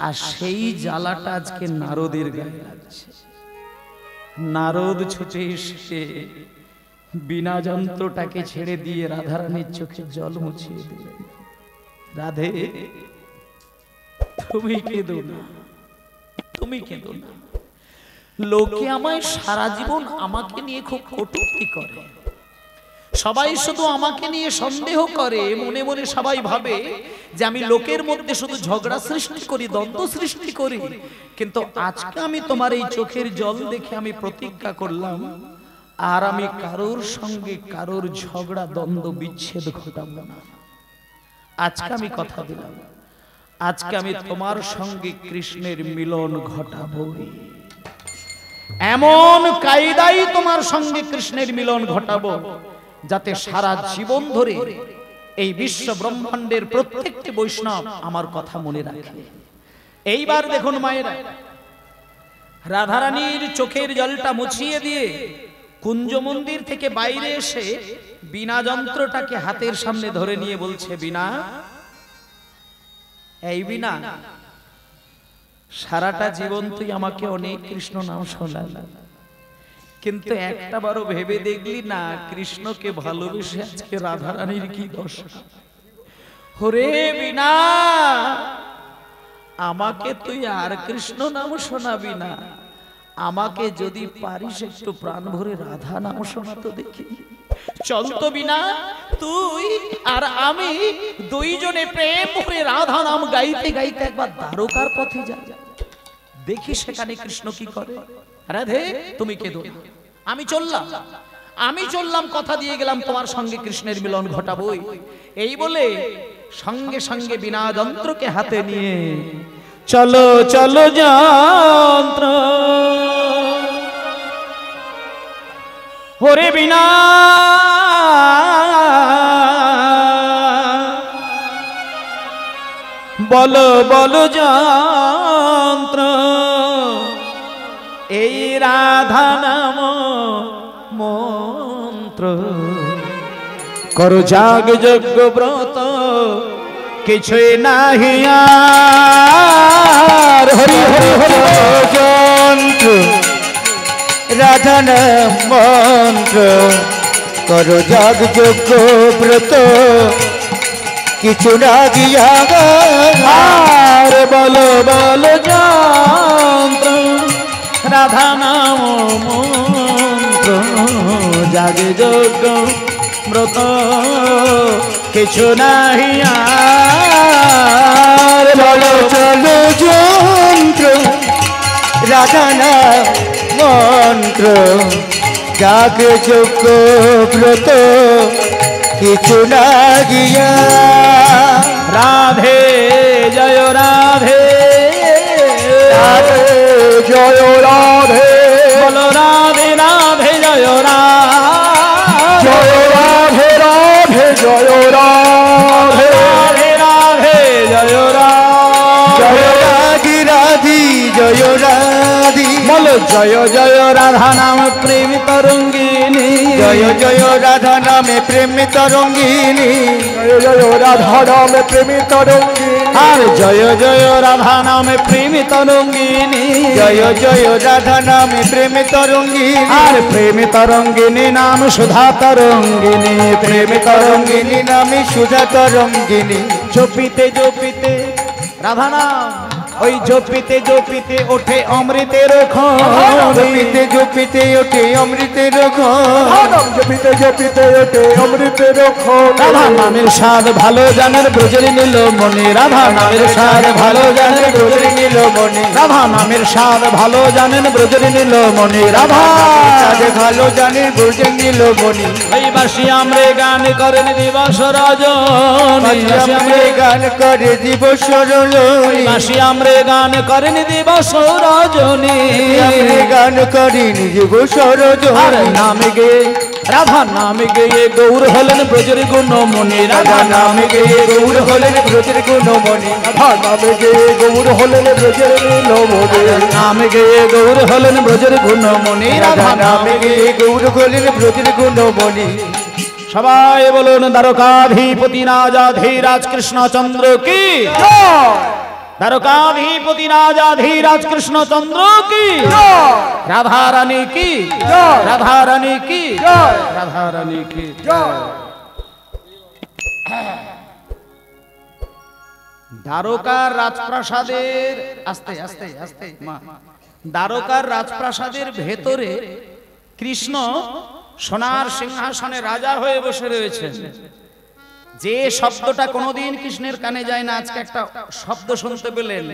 আর সেই জ্বালাটা আজকে নারদের গায়ে লাগছে। নারদ ছুটে এসে বিনা যন্ত্রটাকে ছেড়ে দিয়ে রাধারানীর চোখে জল মুছিয়ে দিলেন। রাধে, তুমি কেঁদো না, তুমি কেঁদো না। লোকে আমায় সারা জীবন আমাকে নিয়ে খুব কটূক্তি করে, সবাই শুধু আমাকে নিয়ে সন্দেহ করে, মনে মনে সবাই ভাবে যে আমি লোকের মধ্যে শুধু ঝগড়া সৃষ্টি করি, দ্বন্দ্ব সৃষ্টি করি। কিন্তু আজকে আমি তোমার এই চোখের জল দেখে আমি প্রতিজ্ঞা করলাম, আর আমি কারোর সঙ্গে কারোর ঝগড়া দ্বন্দ্ব বিচ্ছেদ ঘটাবো না। আজকে আমি কথা দিলাম, আজকে আমি তোমার সঙ্গে কৃষ্ণের মিলন ঘটাবই, এমন কায়দায় তোমার সঙ্গে কৃষ্ণের মিলন ঘটাবো যাতে সারা জীবন ধরে এই বিশ্ব ব্রহ্মাণ্ডের প্রত্যেকটি বৈষ্ণব আমার কথা মনে রাখে। এইবার দেখুন মায়েরা, রাধারানীর চোখের জলটা মুছিয়ে দিয়ে কুঞ্জ মন্দির থেকে বাইরে এসে বীণা যন্ত্রটাকে হাতের সামনে ধরে নিয়ে বলছে, বীণা, এই বীণা, সারাটা জীবন তুই আমাকে অনেক কৃষ্ণ নাম শোনালি, কিন্তু একটা বারও ভেবে দেখলি না কৃষ্ণকে ভালোবেসে আজকে রাধারানীর কি দশা। হরে বীণা, আমাকে তুই আর কৃষ্ণ নাম শোনাবি না, আমাকে যদি পারিস একটু প্রাণ ভরে রাধা নাম শোনাতো দেখি। চল তো বীণা, তুই আর আমি দুইজনে প্রেম করে রাধা নাম গাইতে গাইতে একবার দ্বারকার পথে যাই, দেখি সেখানে কৃষ্ণ কি করে। রাধে তুমি কেঁদো না, আমি চললাম, কথা দিয়ে গেলাম তোমার সঙ্গে কৃষ্ণের মিলন ঘটাবই। এই বলে সঙ্গে সঙ্গে বীণা যন্ত্রকে হাতে নিয়ে চলো চলো যন্ত্র, ওরে বীণা বলো বলো যন্ত্র, এই রাধা নাম মন্ত্র, করো যাগ যজ্ঞ ব্রত কিছুই নাহি আর। হরি হরি হরি যন্ত্র রাধা নাম মন্ত্র, করো যাগ যজ্ঞ ব্রত কিছু নাহি আর। বলো বলো যন্ত্র রাধা নাম মন্ত্র, জাগে যজ্ঞ ব্রত কিছু নাহি আর। চলো চলো যন্ত্র রাধা নাম মন্ত্র, যাগ যজ্ঞ ব্রত কিছু নাহি আর। রাধে জয় রাধে, রাধে জয় রাধে, বলো রাধে রাধে জয় রাধে, জয় রাধে রাধে জয় রাধে, রাধে রাধে জয় রাধে, জয় রাধি রাধি জয় রাধি, বলো জয় জয় রাধা নাম প্রেম তরঙ্গিনী, জয় জয় রাধা নামে প্রেম তরঙ্গিনী, জয় জয় রাধা নামে প্রেমী তরঙ্গিনী, আর জয় জয় রাধা নামে প্রেম তরঙ্গিনী, জয় জয় রাধা নামে প্রেম তরঙ্গিনী, আর প্রেম তরঙ্গিনী নাম সুধা তরঙ্গিনী, প্রেম তরঙ্গিনী তরঙ্গিনী নামে সুধা তরঙ্গিনী, জপিতে জপিতে রাধা নাম, ওই জপিতে জপিতে ওঠে অমৃতের জপিতে জপিতে ওঠে অমৃতের ঘর, নাম জপিতে জপিতে ওঠে অমৃতের খোল, রাধা নামের স্বাদ ভালো জানের ব্রজের নীল মনে, রাধা নামের স্বাদ ভালো জানের ব্রজের নীল মনে, রাধা নামের স্বাদ ভালো জানেন ব্রজের নীল মনে, রাধা রাধে ভালো জানে ব্রজের নীল মণি, ওই বাসি আমরে গান করেন দিবস রজনী, আমরা গান করে দিবস রজনী, বাসি আমরে গান করেন দিবস রজনী, আমরা গান করি দিবস আর রজনী, নামে গে রাধা নামে গেয়ে গৌর হলেন ব্রজের গুণমণি, রাধা নামে গেয়ে গৌর হলেন ব্রজের গুণমণি, রাধা নামে গেয়ে গৌর হলেন ব্রজের নীলমণি, নামে গেয়ে গৌর হলেন ব্রজের গুণমণি, রাধা নামে গিয়ে গৌর হলেন ব্রজের গুণমণি। সবাই বলুন দ্বারকাধিপতি রাজাধিরাজ কৃষ্ণচন্দ্র কি, দ্বারকাধিপতি রাজাধিরাজ কৃষ্ণচন্দ্র কি, রাধা রানী কি, রাধা রানী কি, রাধা রানী কি। দ্বারকার রাজপ্রাসাদের আস্তে আস্তে আস্তে মা, দ্বারকার রাজপ্রাসাদের ভেতরে কৃষ্ণ সোনার সিংহাসনে রাজা হয়ে বসে রয়েছে। যে শব্দটা কোনোদিন কৃষ্ণের কানে যায় না, আজকে একটা শব্দ শুনতে পেলেন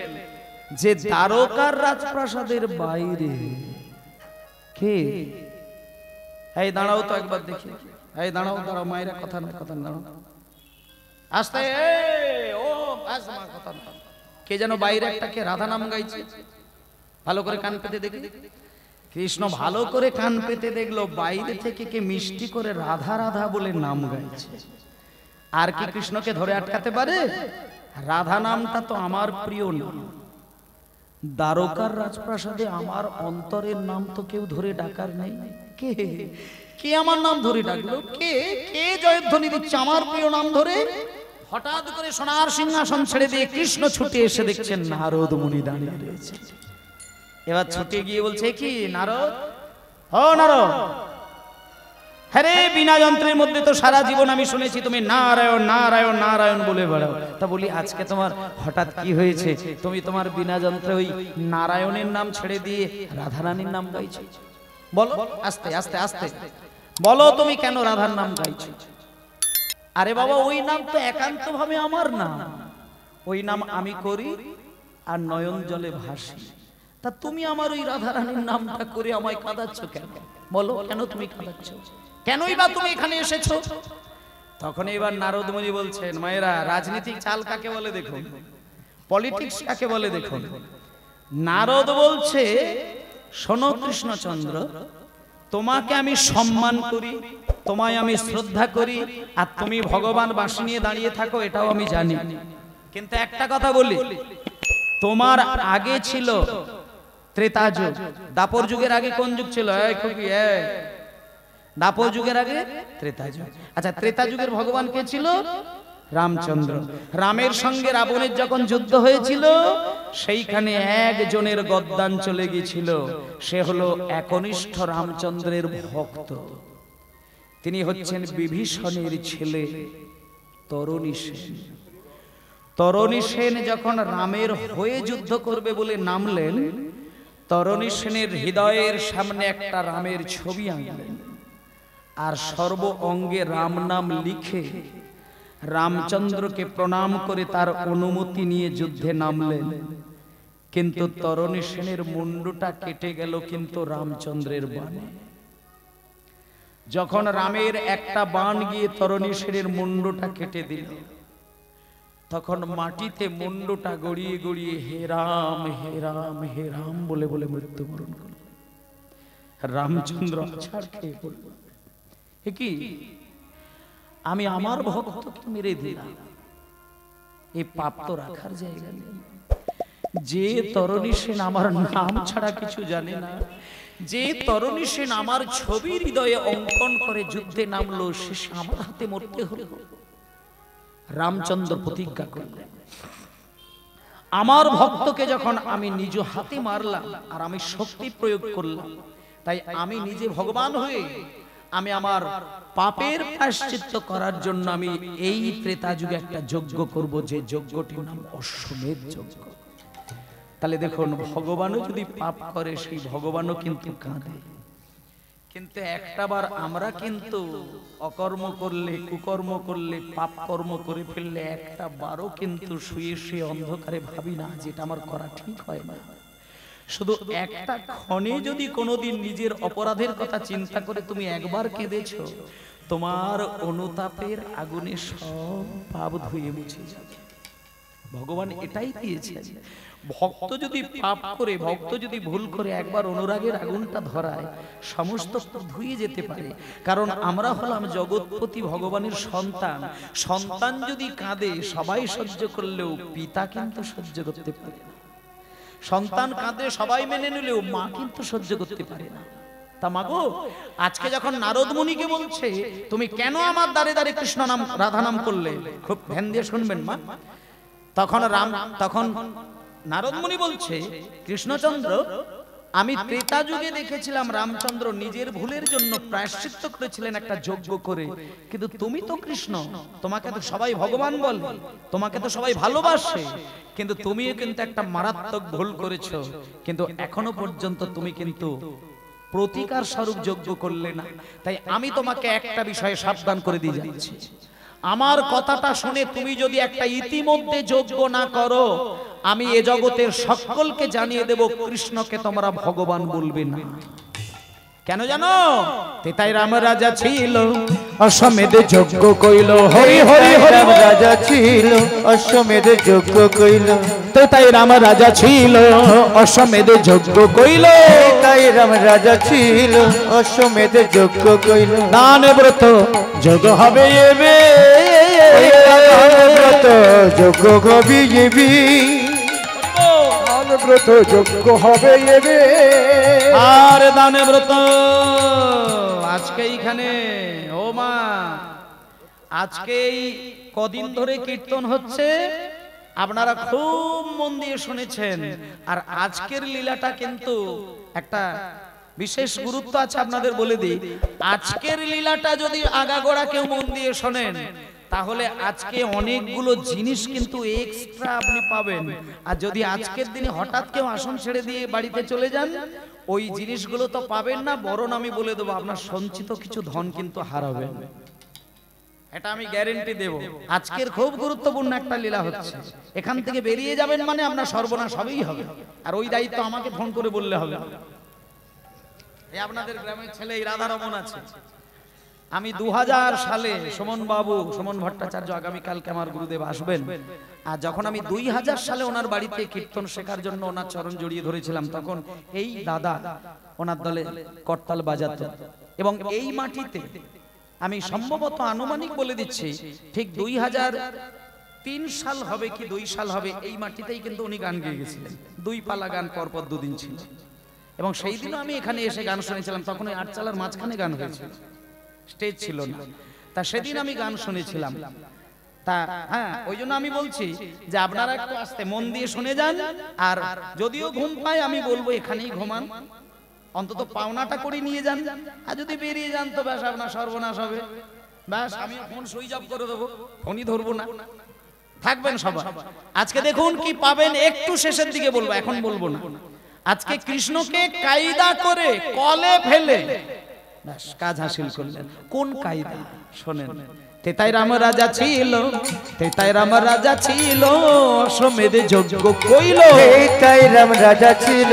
যে দ্বারকার রাজপ্রাসাদের বাইরে কে। এই দাঁড়াও তো একবার দেখি, এই দাঁড়াও দাঁড়াও মায়েরা, কথা না কথা দাঁড়াও আস্তে, ও বাস মা, কথা না। কে যেন বাইরে একটা কে রাধা নাম গাইছে, ভালো করে কান পেতে দেখি। কৃষ্ণ ভালো করে কান পেতে দেখলো বাইরে থেকে কে মিষ্টি করে রাধা রাধা বলে নাম গাইছে। আর কি কৃষ্ণকে ধরে আটকাতে পারে? রাধা নামটা তো আমার প্রিয় নাম। দ্বারকার রাজপ্রাসাদে আমার অন্তরের নাম তো কেউ ধরে ডাকার নেই। কে কে আমার নাম ধরে ডাকলো? কে কে জয়ধ্বনি দিচ্ছে আমার প্রিয় নাম ধরে? হঠাৎ করে সোনার সিংহাসন ছেড়ে দিয়ে কৃষ্ণ ছুটে এসে দেখছেন নারদ মুনি দাঁড়িয়ে রয়েছে। এবার ছুটে গিয়ে বলছে, কি নারদ, ও নারদ, হ্যাঁ বিনা যন্ত্রের মধ্যে তো সারা জীবন আমি শুনেছি তুমি নারায়ণ নারায়ণ নারায়ণ বলে বেড়াও, তা বলি আজকে তোমার হঠাৎ কি হয়েছে? তুমি তোমার বিনা যন্ত্রে ওই নারায়ণের নাম ছেড়ে দিয়ে রাধারানীর নাম গাইছো? বলো, আস্তে আস্তে আস্তে বলো, তুমি কেন রাধার নাম গাইছো? আরে বাবা, ওই নাম তো একান্ত ভাবে আমার নাম, ওই নাম আমি করি আর নয়ন জলে ভাসি। তা তুমি আমার ওই রাধারানীর নামটা করে আমায় কাঁদাচ্ছ কেন? বলো, কেন তুমি কাঁদাচ্ছ? কেনই বা তুমি এখানে এসেছো? তখন এবার নারদ মুনি বলছেন, মায়েরা, রাজনীতিক চাল কাকে বলে দেখুন, পলিটিক্স কাকে বলে দেখুন। নারদ বলছে, শোনো কৃষ্ণচন্দ্র, তোমাকে আমি সম্মান করি, তোমায় আমি শ্রদ্ধা করি, আর তুমি ভগবান বাঁশি নিয়ে দাঁড়িয়ে থাকো এটাও আমি জানি, কিন্তু একটা কথা বলি, তোমার আগে ছিল ত্রেতা যুগ। দাপর যুগের আগে কোন যুগ ছিল? দাপর যুগের আগে ত্রেতা যুগ। আচ্ছা, ত্রেতা যুগের ভগবান কে ছিল? রামচন্দ্র। রামের সঙ্গে রাবণের যখন যুদ্ধ হয়েছিল, সেইখানে একজনের গদ্দান চলে গিয়েছিল, সে হলো একনিষ্ঠ রামচন্দ্রের ভক্ত। তিনি হচ্ছেন বিভীষণের ছেলে তরণী সেন। তরণী সেন যখন রামের হয়ে যুদ্ধ করবে বলে নামলেন, তরণী সেনের হৃদয়ের সামনে একটা রামের ছবি আঁকলেন, আর সর্ব অঙ্গে রাম নাম লিখে রামচন্দ্রকে প্রণাম করে তার অনুমতি নিয়ে যুদ্ধে নামলেন। কিন্তু তরণী সেনের মুন্ডুটা কেটে গেল কিন্তু রামচন্দ্রের বাণে। যখন রামের একটা বাণ গিয়ে তরণী সেনের মুন্ডুটা কেটে দিল, তখন মাটিতে মুন্ডুটা গড়িয়ে গড়িয়ে হে রাম হে রাম হে রাম বলে বলে মৃত্যুবরণ করল। রামচন্দ্র ছাড় খেয়ে পড়ল, কি আমি আমার ভক্তকে মেরে দিলাম, এই পাপ তো রাখার জায়গা নেই। যে তরণী সেন আমার নাম ছাড়া কিছু জানে না, যে তরণী সেন আমার ছবি হৃদয়ে অঙ্কন করে যুদ্ধে নামলো, সে আমার হাতে মরতে হলো। রামচন্দ্র প্রতিজ্ঞা করলেন, আমার ভক্তকে যখন আমি নিজ হাতে মারলাম আর আমি শক্তি প্রয়োগ করলাম, তাই আমি নিজে ভগবান হয়ে আমি আমার পাপের প্রায়শ্চিত্ত করার জন্য আমি এই ত্রেতা যুগে একটা যজ্ঞ করব, যে যজ্ঞটির নাম অশ্বমেধ যজ্ঞ। তাহলে দেখুন, ভগবানও যদি পাপ করে সেই ভগবানও কিন্তু কাঁদে। কিন্তু একটাবার আমরা কিন্তু অকর্ম করলে, কুকর্ম করলে, পাপ কর্ম করে ফেললে একটা বারও কিন্তু শুয়ে শুয়ে অন্ধকারে ভাবি না যেটা আমার করা ঠিক হয় না। শুধু একটা ক্ষণে যদি কোনোদিন নিজের অপরাধের কথা চিন্তা করে তুমি একবার কেঁদেছো, তোমার অনুতাপের আগুনে সব পাপ ধুয়ে মুছে যাবে। ভগবান এটাই দিয়েছেন, ভক্ত যদি পাপ করে, ভক্ত যদি ভুল করে একবার অনুরাগের আগুনটা ধরায়, সমস্ত ধুয়ে যেতে পারে। কারণ আমরা হলাম জগৎপতি ভগবানের সন্তান। সন্তান যদি কাঁদে সবাই সহ্য করলেও পিতা কিন্তু সহ্য করতে পারে না। সন্তান কাঁদে সবাই মেনে নিলেও মা কিন্তু সহ্য করতে পারে না। তা মাগো, আজকে যখন নারদ মুনিকে বলছে তুমি কেন আমার দ্বারে দ্বারে কৃষ্ণ নাম রাধা নাম করলে, খুব ধ্যান দিয়ে শুনবেন মা। তখন নারদ মুনি বলছে, কৃষ্ণচন্দ্র, আমি ত্রেতা যুগে দেখেছিলাম রামচন্দ্র নিজের ভুলের জন্য প্রায়শ্চিত্ত করেছিলেন একটা যজ্ঞ করে, কিন্তু তুমি তো কৃষ্ণ, তোমাকে তো সবাই ভগবান বলে, তোমাকে তো সবাই ভালোবাসে, কিন্তু তুমিও কিন্তু একটা মারাত্মক ভুল করেছো। কিন্তু এখনো পর্যন্ত তুমি কিন্তু প্রতিকার স্বরূপ যজ্ঞ করলে না। তাই আমি তোমাকে একটা বিষয়ে সাবধান করে দিয়ে যাচ্ছি, আমার কথাটা শুনে তুমি যদি একটা ইতিমধ্যে যজ্ঞ না করো, আমি এ জগতের সকলকে জানিয়ে দেব কৃষ্ণকে তোমরা ভগবান বলবে না। কেন জানো? তেতাই রাম রাজা ছিল, অশ্বমেধ যজ্ঞ কইল, হরি হরি হরি রাজা ছিল, অশ্বমেধ যজ্ঞ কইল। তেতাই রাম রাজা ছিল, অশ্বমেধ যজ্ঞ কইল। তাই রাম রাজা ছিল, অশ্বমেধ যজ্ঞ কইল। দান ব্রত যোগ হবে এবে, ব্রত যোগ্য কবি জীবী ব্রত যোগ্য হবে এবে আর দানে ব্রত আজকে এইখানে ও মা আজকে এই কদিন ধরে কীর্তন হচ্ছে, আপনারা খুব মন দিয়ে শুনেছেন। আর আজকের লীলাটা কিন্তু একটা বিশেষ গুরুত্ব আছে, আপনাদের বলে দিই। আজকের লীলাটা যদি আগাগোড়া কেউ মন দিয়ে শোনেন, তাহলে আজকে অনেকগুলো জিনিস কিন্তু এক্সট্রা আপনি পাবেন। আর যদি আজকের দিনে হঠাৎ কেউ আসন ছেড়ে দিয়ে বাড়িতে চলে যান, ওই জিনিসগুলো তো পাবেন না, বরং আমি বলে দেবো আপনার সঞ্চিত কিছু ধন কিন্তু হারাবেন। এটা আমি গ্যারেন্টি দেব। আজকের খুব গুরুত্বপূর্ণ একটা লীলা হচ্ছে, এখান থেকে বেরিয়ে যাবেন মানে আপনার সর্বনাশ হবেই হবে। আর ওই দায়িত্ব আমাকে ফোন করে বললে হবে। এই আপনাদের গ্রামের ছেলে এই রাধারমন আছে, আমি 2000 সালে সুমন ভট্টাচার্য আগামীকালকে আমার গুরুদেব আসবেন, আর যখন আমি 2000 সালে ওনার বাড়িতে কীর্তন শেখার জন্য ওনার চরণ জড়িয়ে ধরেছিলাম, তখন এই দাদা ওনার দলে করতাল বাজাতো। এবং এই মাটিতে আমি সম্ভবত আনুমানিক বলে দিচ্ছি, ঠিক 2003 সাল হবে কি 2 সাল হবে, এই মাটিতেই কিন্তু উনি গান গেয়ে গেছিলেন। 2 পালা গান পরপর 2 দিন ছিল। এবং সেই দিনও আমি এখানে এসে গান শুনেছিলাম, তখন ওই আটচালার মাঝখানে গান হয়েছিল, স্টেজ ছিল না। তা সেদিন আমি গান শুনেছিলাম। তা হ্যাঁ, ওই জন্য আমি বলছি যে আপনারা একটু আস্তে মন দিয়ে শুনে যান। আর যদিও ঘুম পায় আমি বলবো এখানেই ঘুমান, অন্তত পাওনাটা করে নিয়ে যান। আর যদি বেরিয়ে যান তো ব্যাস আপনার সর্বনাশ হবে। ব্যাস আমি ফোন সুইচ অফ করে দেবো, ফোনই ধরবো না। থাকবেন সবাই। আজকে দেখুন কি পাবেন, একটু শেষের দিকে বলবো, এখন বলবো না। আজকে কৃষ্ণকে কায়দা করে কলে ফেলে ব্যাস কাজ হাসিল করলেন। কোন কায়দা শোনেন। তেতাই রাম রাজা ছিল, তেতাই রাম রাজা ছিল, অশ্বমেধ যজ্ঞ কইল। তেতাই রাম রাজা ছিল,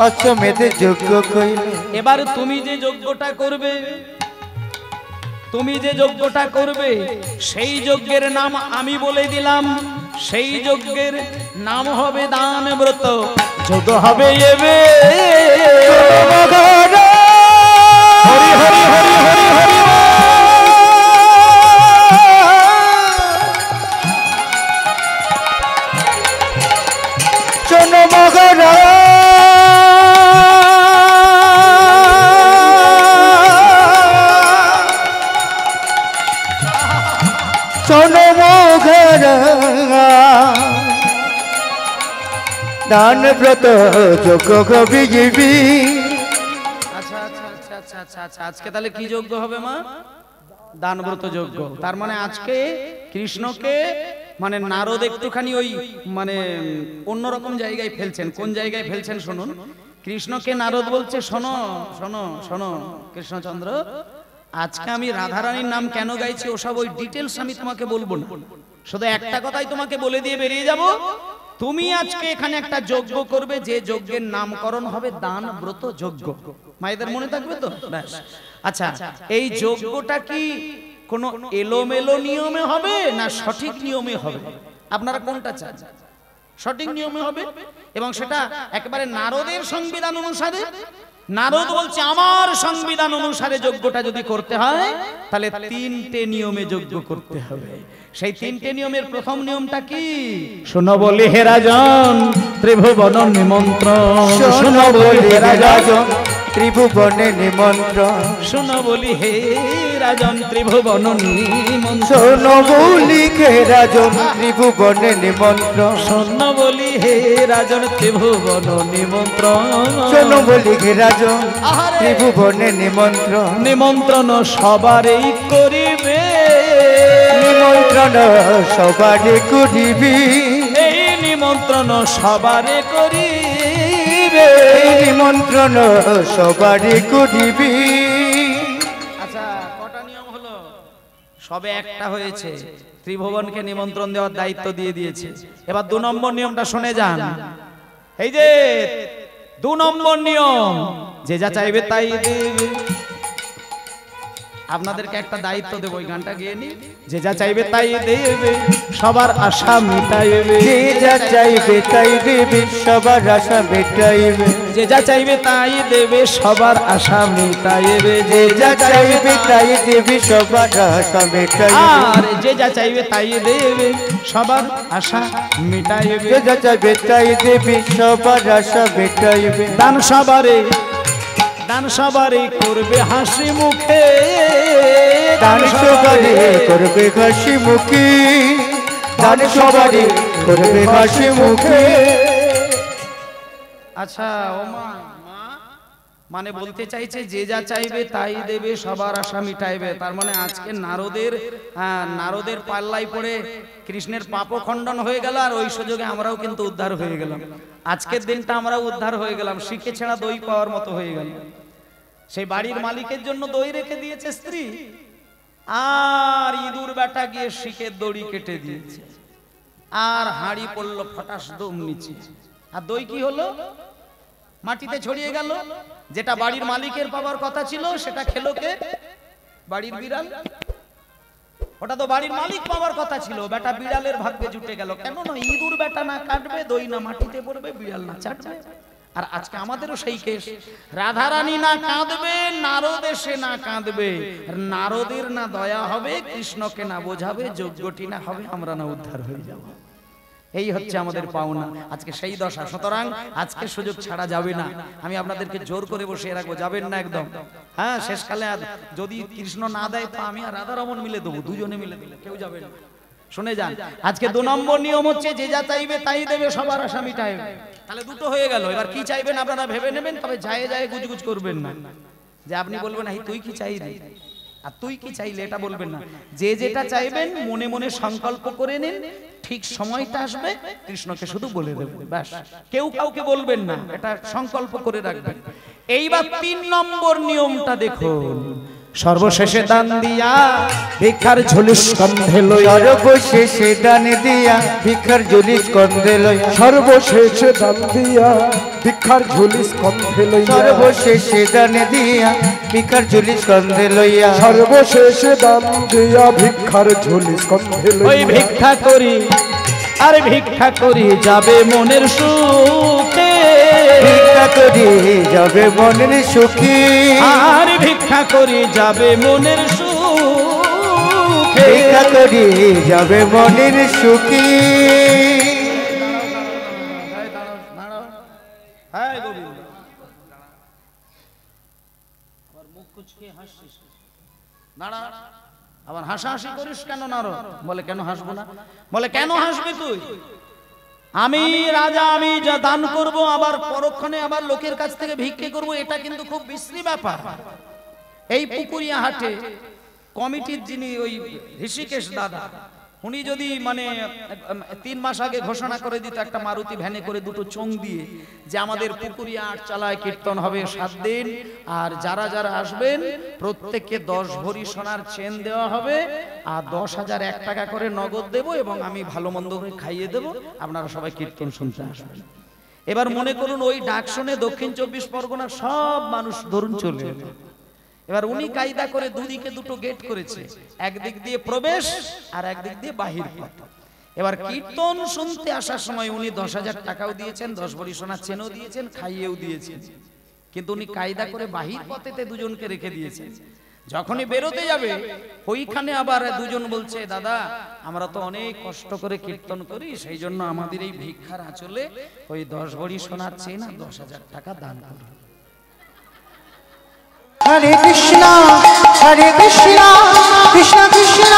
অশ্বমেধ যজ্ঞ কইল। এবার তুমি যে যজ্ঞটা করবে, তুমি যে যজ্ঞটা করবে, সেই যজ্ঞের নাম আমি বলে দিলাম। সেই যজ্ঞের নাম হবে দান ব্রত, যজ্ঞ হবে এবে। হরি হরি হরি হরি হরি। শোনো মগরা শোনো মগরা, দান ব্রত যোগ্য কবি জীবী। আচ্ছা আচ্ছা আচ্ছা আচ্ছা আচ্ছা আচ্ছা, আজকে তাহলে কি যজ্ঞ হবে মা? দান ব্রত যজ্ঞ। তার মানে আজকে কৃষ্ণকে মানে নারদ একটুখানি ওই মানে অন্যরকম জায়গায় ফেলছেন। কোন জায়গায় ফেলছেন শুনুন। কৃষ্ণকে নারদ বলছে, শোনো শোনো শোনো কৃষ্ণচন্দ্র, আজকে আমি রাধারানীর নাম কেন গাইছি ওসব ওই ডিটেলস আমি তোমাকে বলবো না, শুধু একটা কথাই তোমাকে বলে দিয়ে বেরিয়ে যাব। তুমি আজকে এখানে একটা যজ্ঞ করবে, যে যজ্ঞের নামকরণ হবে দান ব্রত যজ্ঞ। মায়েদের মনে থাকবে তো? আচ্ছা, এই যজ্ঞটা কি কোনো এলোমেলো নিয়মে হবে না সঠিক নিয়মে হবে? আপনারা কোনটা চান? সঠিক নিয়মে হবে, এবং সেটা একেবারে নারদের সংবিধান অনুসারে। নারদ বলছে আমার সংবিধান অনুসারে যজ্ঞটা যদি করতে হয় তাহলে 3টে নিয়মে যজ্ঞ করতে হবে। সেই 3টে নিয়মের প্রথম নিয়মটা কি? শোনো বলি হে রাজন ত্রিভুবন নিমন্ত্রণ, শোনো বলি হে রাজন ত্রিভুবনে নিমন্ত্রণ, শোনো বলি হে রাজন ত্রিভুবন নিমন্ত্রণ, শোনো বলি হে রাজন ত্রিভুবনে নিমন্ত্রণ, শোনো বলি হে রাজন ত্রিভুবন নিমন্ত্রণ, শোনো বলি হে রাজন ত্রিভুবনে নিমন্ত্রণ, নিমন্ত্রণ সবারই করিবে, নিমন্ত্রণ সবারে করিবি, এই নিমন্ত্রণ সবারে করিবে, নিমন্ত্রণ সবারে করিবি। আচ্ছা, কটা নিয়ম হলো? সবে একটা হয়েছে, ত্রিভুবনকে নিমন্ত্রণ দেওয়ার দায়িত্ব দিয়ে দিয়েছে। এবার 2 নম্বর নিয়মটা শুনে যান। এই যে 2 নম্বর নিয়ম, যে যা চাইবে তাই দেবে। আপনাদেরকে একটা দায়িত্ব দেবো, ওই গানটা গেয়ে নি। যে যা চাইবে তাই দেবে, সবার আশা মিটাইবে। যে যা চাইবে তাই দেবে, সবার আশা মিটাইবে। যে যা চাইবে তাই দেবে, সবার আশা মিটাইবে। যে যা চাইবে তাই দেবে, সবার আশা মিটাইবে। আর যে যা চাইবে তাই দেবে, সবার আশা মিটাইবে। যে যা চাইবে তাই দেবে, সবার আশা মিটাইবে। দান সবারে, দান সবারে করবে হাসি মুখে। দান সবারে করবে হাসি মুখে। দান সবারে করবে হাসি মুখে। আচ্ছা ও মা, মানে বলতে চাইছে যে যা চাইবে তাই দেবে, সবার আশা মিটাইবে। তার মানে আজকে নারদের পাল্লাই পড়ে কৃষ্ণের পাপও খণ্ডন হয়ে গেল, আর ওই সুযোগে আমরাও কিন্তু উদ্ধার হয়ে গেলাম। আজকের দিনটা আমরাও উদ্ধার হয়ে গেলাম, শিখে ছেঁড়া দই পাওয়ার মতো হয়ে গেল। সেই বাড়ির মালিকের জন্য দই রেখে দিয়েছে স্ত্রী, আর ইঁদুর বেটা গিয়ে শিখের দড়ি কেটে দিয়েছে, আর হাঁড়ি পড়লো ফটাস দম নিচে। আর দই কি হলো? মাটিতে ছড়িয়ে গেল। যেটা বাড়ির মালিকের পাওয়ার কথা ছিল সেটা খেলো কে? বাড়ির বিড়াল। ওটা তো বাড়ির মালিক পাওয়ার কথা ছিল, বেটা বিড়ালের ভাগ্যে জুটে গেল। কেন না, ইঁদুর বেটা না কাটবে, দই না মাটিতে পড়বে, বিড়াল না চাটবে। আর আজকে আমাদেরও সেই কেস, রাধারানী না কাঁদবে, নারদ এসে না কাঁদবে, নারদের না দয়া হবে, কৃষ্ণকে না বোঝাবে, যজ্ঞটি না হবে, আমরা না উদ্ধার হয়ে যাব। এই হচ্ছে আমাদের পাওনা, আজকে সেই দশা। সুতরাং আজকে সুযোগ ছাড়া যাবে না। আমি আপনাদেরকে জোর করে বসিয়ে রাখবো, যাবেন না একদম। হ্যাঁ, শেষকালে যদি কৃষ্ণ না দেয় তো আমি আর রাধারমণ মিলে দেবো, দুজনে মিলে দিলে কেউ যাবে না। শুনে যান, আজকে 2 নম্বর নিয়ম হচ্ছে যে যা চাইবে তাই দেবে, সবার আশা মিটাইবে। তাহলে দুটো হয়ে গেল। এবার কি চাইবেন আপনারা ভেবে নেবেন, তবে যায় যায় গুজগুজ করবেন না। যে আপনি বলবেন এই তুই কি চাইলি আর তুই কি চাইলে এটা বলবেন না। যে যেটা চাইবেন মনে মনে সংকল্প করে নিন, ঠিক সময়টা আসবে কৃষ্ণকে শুধু বলে দেবেন, ব্যাস। কেউ কাউকে বলবেন না, এটা সংকল্প করে রাখবেন। এইবার 3 নম্বর নিয়মটা দেখুন। সর্বশেষে দান দিয়া ভিক্ষার ঝুলি স্কন্ধে লইয়া। সর্বশেষে দান দিয়া ভিক্ষার ঝুলি স্কন্ধে লইয়া। সর্বশেষে দান দিয়া ভিক্ষার ঝুলি স্কন্ধে লইয়া। সর্বশেষে দান দিয়া ভিক্ষার ঝুলি স্কন্ধে লইয়া। সর্বশেষে দান দিয়া ভিক্ষার ঝুলি স্কন্ধে লইয়া। ওই ভিক্ষা করি আর ভিক্ষা করি যাবে মনের সুখে। ভিক্ষা করি যাবে মনের সুখে। আর ভিক্ষা করি যাবে মনের সুখে। ভিক্ষা করি যাবে মনের সুখে। হ্যাঁ গোবিন্দ, আবার মুখ কুচকে হাসিস, দাঁড়া। আবার হাসাহাসি করিস কেন নারদ? বলে কেন হাসবো না? বলে কেন হাসবি তুই? আমি রাজা, আমি যা দান করব, আবার পরক্ষণে আবার লোকের কাছ থেকে ভিক্ষে করব, এটা কিন্তু খুব বিশ্রী ব্যাপার। এই পুকুরিয়া হাটে কমিটির যিনি ওই ঋষিকেশ দাদা, উনি যদি মানে 3 মাস আগে ঘোষণা করে দিত একটা মারুতি ভ্যানে করে 2টো চোং দিয়ে যে আমাদের পুকুরিয়া আটচালায় কীর্তন হবে 7 দিন, আর যারা যারা আসবেন প্রত্যেককে 10 ভরি সোনার চেন দেওয়া হবে, আর 10,001 টাকা করে নগদ দেব, এবং আমি ভালো মন্দ করে খাইয়ে দেব, আপনারা সবাই কীর্তন শুনতে আসবেন। এবার মনে করুন ওই ডাক শুনে দক্ষিণ 24 পরগনার সব মানুষ ধরুন চলে এলো। এবার উনি কায়দা করে দুদিকে 2টো গেট করেছে, একদিক দিয়ে প্রবেশ আর একদিক দিয়ে বাহির পথ। এবার কীর্তন শুনতে আসার সময় উনি 10,000 টাকাও দিয়েছেন, 10 ভরি সোনার চেনও দিয়েছেন, খাইয়েও দিয়েছেন, কিন্তু উনি কায়দা করে বাহির পথেতে দুজনকে রেখে দিয়েছেন। যখনই বেরোতে যাবে ওইখানে আবার দুজন বলছে, দাদা আমরা তো অনেক কষ্ট করে কীর্তন করি, সেই জন্য আমাদের এই ভিক্ষার আঁচলে ওই 10 ভরি সোনার চেন আর 10,000 টাকা দান করুন। হরে কৃষ্ণ কৃষ্ণ কৃষ্ণ